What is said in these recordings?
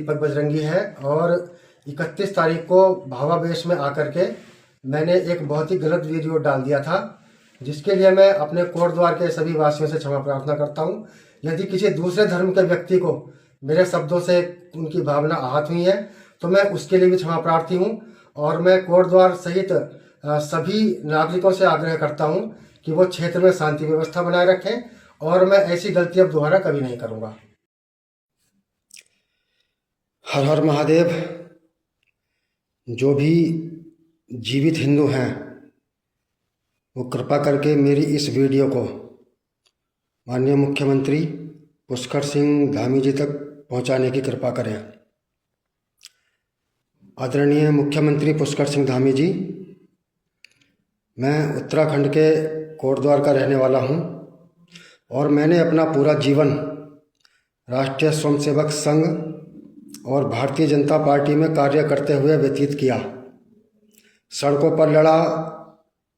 दीपक बजरंगी है और 31 तारीख को भावावेश में आकर के मैंने एक बहुत ही गलत वीडियो डाल दिया था, जिसके लिए मैं अपने कोट द्वार के सभी वासियों से क्षमा प्रार्थना करता हूं। यदि किसी दूसरे धर्म के व्यक्ति को मेरे शब्दों से उनकी भावना आहत हुई है तो मैं उसके लिए भी क्षमा प्रार्थी हूं और मैं कोट द्वार सहित सभी नागरिकों से आग्रह करता हूं कि वो क्षेत्र में शांति व्यवस्था बनाए रखें और मैं ऐसी गलती अब दोबारा कभी नहीं करूंगा। हर हर महादेव। जो भी जीवित हिंदू हैं वो कृपा करके मेरी इस वीडियो को माननीय मुख्यमंत्री पुष्कर सिंह धामी जी तक पहुंचाने की कृपा करें। आदरणीय मुख्यमंत्री पुष्कर सिंह धामी जी, मैं उत्तराखंड के कोटद्वार का रहने वाला हूं और मैंने अपना पूरा जीवन राष्ट्रीय स्वयंसेवक संघ और भारतीय जनता पार्टी में कार्य करते हुए व्यतीत किया। सड़कों पर लड़ा,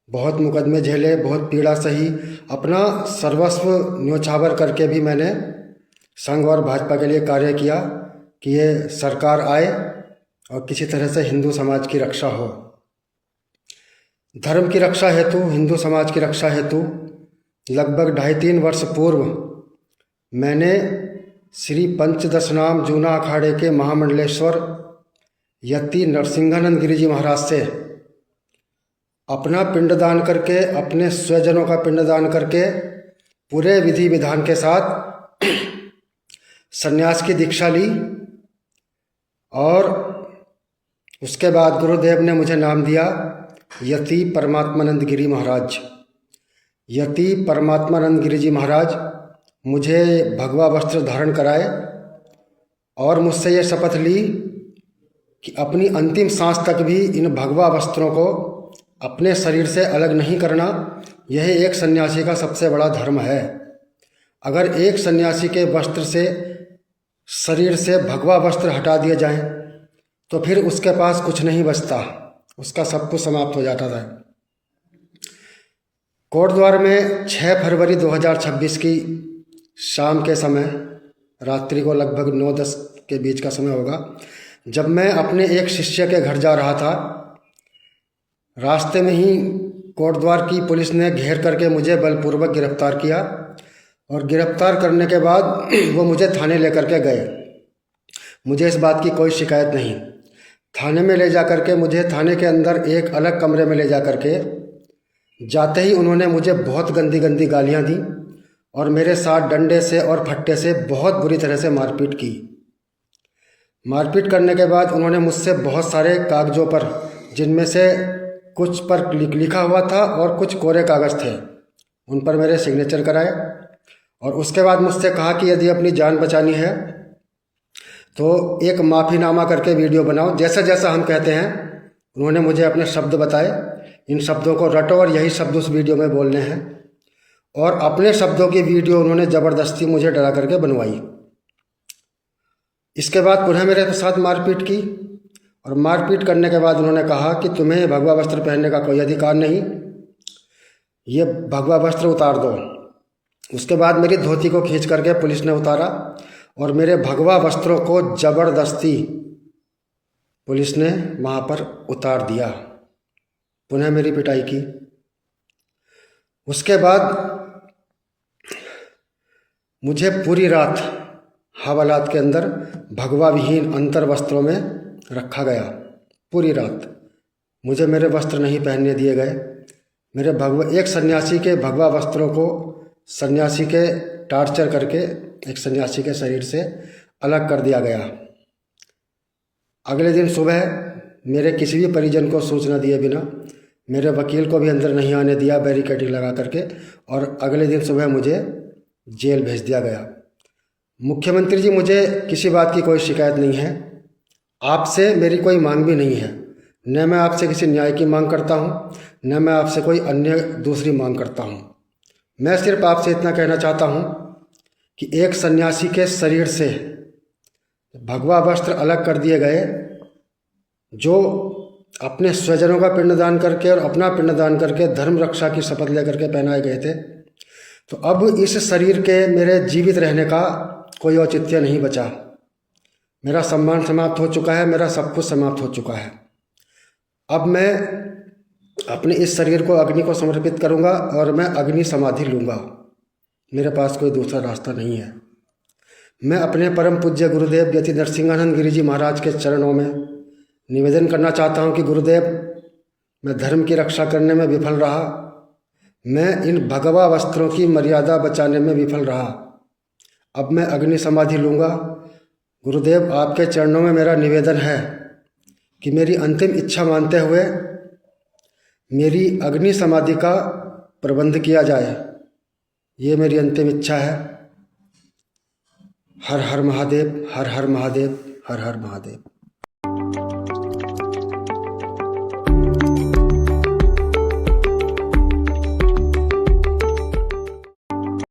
बहुत मुकदमे झेले, बहुत पीड़ा सही, अपना सर्वस्व न्योछावर करके भी मैंने संघ और भाजपा के लिए कार्य किया कि ये सरकार आए और किसी तरह से हिंदू समाज की रक्षा हो। धर्म की रक्षा हेतु, हिंदू समाज की रक्षा हेतु लगभग 2.5-3 वर्ष पूर्व मैंने श्री पंचदशनाम जूना अखाड़े के महामंडलेश्वर यति नरसिंहानंद गिरी जी महाराज से अपना पिंडदान करके, अपने स्वजनों का पिंडदान करके पूरे विधि विधान के साथ संन्यास की दीक्षा ली और उसके बाद गुरुदेव ने मुझे नाम दिया यति परमात्मानंद गिरी महाराज। यति परमात्मानंद गिरी जी महाराज मुझे भगवा वस्त्र धारण कराए और मुझसे ये शपथ ली कि अपनी अंतिम सांस तक भी इन भगवा वस्त्रों को अपने शरीर से अलग नहीं करना। यह एक सन्यासी का सबसे बड़ा धर्म है। अगर एक सन्यासी के वस्त्र से, शरीर से भगवा वस्त्र हटा दिए जाएं तो फिर उसके पास कुछ नहीं बचता, उसका सब कुछ समाप्त हो जाता था। कोटद्वार में 6 फरवरी 2026 की शाम के समय, रात्रि को लगभग 9-10 के बीच का समय होगा, जब मैं अपने एक शिष्य के घर जा रहा था, रास्ते में ही कोटद्वार की पुलिस ने घेर करके मुझे बलपूर्वक गिरफ्तार किया और गिरफ्तार करने के बाद वो मुझे थाने लेकर के गए। मुझे इस बात की कोई शिकायत नहीं। थाने में ले जा करके, मुझे थाने के अंदर एक अलग कमरे में ले जा करके जाते ही उन्होंने मुझे बहुत गंदी गंदी गालियां दी और मेरे साथ डंडे से और फट्टे से बहुत बुरी तरह से मारपीट की। मारपीट करने के बाद उन्होंने मुझसे बहुत सारे कागज़ों पर, जिनमें से कुछ पर लिखा हुआ था और कुछ कोरे कागज़ थे, उन पर मेरे सिग्नेचर कराए और उसके बाद मुझसे कहा कि यदि अपनी जान बचानी है तो एक माफ़ीनामा करके वीडियो बनाओ, जैसा जैसा हम कहते हैं। उन्होंने मुझे अपने शब्द बताए, इन शब्दों को रटो और यही शब्द उस वीडियो में बोलने हैं, और अपने शब्दों की वीडियो उन्होंने ज़बरदस्ती मुझे डरा करके बनवाई। इसके बाद पुनः मेरे साथ मारपीट की और मारपीट करने के बाद उन्होंने कहा कि तुम्हें भगवा वस्त्र पहनने का कोई अधिकार नहीं, ये भगवा वस्त्र उतार दो। उसके बाद मेरी धोती को खींच करके पुलिस ने उतारा और मेरे भगवा वस्त्रों को ज़बरदस्ती पुलिस ने वहाँ पर उतार दिया। पुनः मेरी पिटाई की। उसके बाद मुझे पूरी रात हवालात के अंदर भगवा विहीन अंतर वस्त्रों में रखा गया। पूरी रात मुझे मेरे वस्त्र नहीं पहनने दिए गए। मेरे एक सन्यासी के भगवा वस्त्रों को सन्यासी के टार्चर करके एक सन्यासी के शरीर से अलग कर दिया गया। अगले दिन सुबह मेरे किसी भी परिजन को सूचना दिए बिना, मेरे वकील को भी अंदर नहीं आने दिया बैरिकेडिंग लगा करके, और अगले दिन सुबह मुझे जेल भेज दिया गया। मुख्यमंत्री जी, मुझे किसी बात की कोई शिकायत नहीं है, आपसे मेरी कोई मांग भी नहीं है। न मैं आपसे किसी न्याय की मांग करता हूँ, न मैं आपसे कोई अन्य दूसरी मांग करता हूँ। मैं सिर्फ आपसे इतना कहना चाहता हूँ कि एक सन्यासी के शरीर से भगवा वस्त्र अलग कर दिए गए, जो अपने स्वजनों का पिंडदान करके और अपना पिंडदान करके धर्म रक्षा की शपथ लेकर के पहनाए गए थे, तो अब इस शरीर के मेरे जीवित रहने का कोई औचित्य नहीं बचा। मेरा सम्मान समाप्त हो चुका है, मेरा सब कुछ समाप्त हो चुका है। अब मैं अपने इस शरीर को अग्नि को समर्पित करूंगा और मैं अग्नि समाधि लूंगा। मेरे पास कोई दूसरा रास्ता नहीं है। मैं अपने परम पूज्य गुरुदेव यति नरसिंहानंद गिरी जी महाराज के चरणों में निवेदन करना चाहता हूं कि गुरुदेव, मैं धर्म की रक्षा करने में विफल रहा, मैं इन भगवा वस्त्रों की मर्यादा बचाने में विफल रहा। अब मैं अग्नि समाधि लूंगा। गुरुदेव, आपके चरणों में मेरा निवेदन है कि मेरी अंतिम इच्छा मानते हुए मेरी अग्नि समाधि का प्रबंध किया जाए। ये मेरी अंतिम इच्छा है। हर हर महादेव, हर हर महादेव, हर हर महादेव।